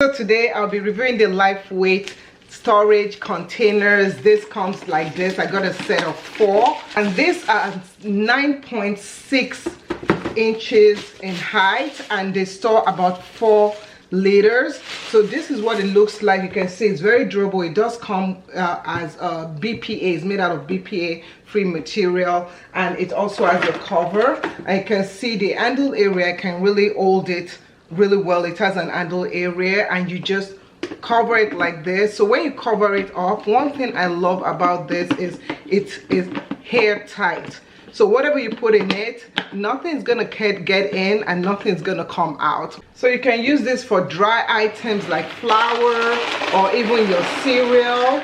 So today I'll be reviewing the LifeWeight storage containers. This comes like this. I got a set of 4 and these are 9.6 inches in height and they store about 4 liters. So this is what it looks like. You can see it's very durable. It does come as BPA. It's made out of BPA free material, and it also has a cover. And you can see the handle area can really hold it really well. It has an handle area and you just cover it like this. So when you cover it up, one thing I love about this is it is hair tight. So whatever you put in it, nothing's gonna get in and nothing's gonna come out. So you can use this for dry items like flour or even your cereal.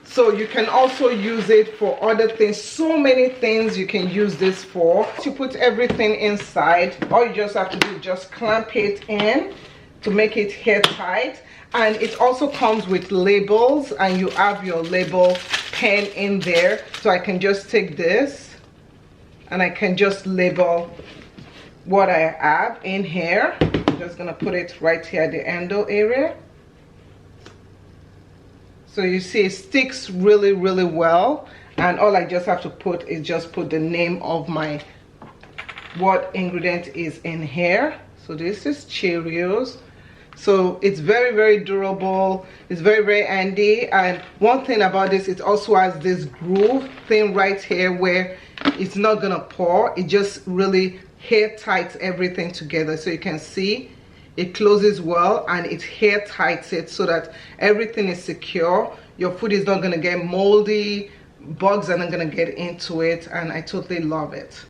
So you can also use it for other things. So many things you can use this for. To put everything inside, all you just have to do is just clamp it in to make it hair tight. And it also comes with labels, and you have your label pen in there. So I can just take this and I can just label what I have in here. I'm just gonna put it right here at the handle area. So you see it sticks really well, and all I just have to put is just put the name of my what ingredient is in here. So this is Cheerios. So it's very durable. It's very handy. And one thing about this, it also has this groove thing right here where it's not gonna pour. It just really hair tights everything together. So you can see it closes well and it hair tights it so that everything is secure. Your food is not gonna get moldy, bugs are not gonna get into it, and I totally love it.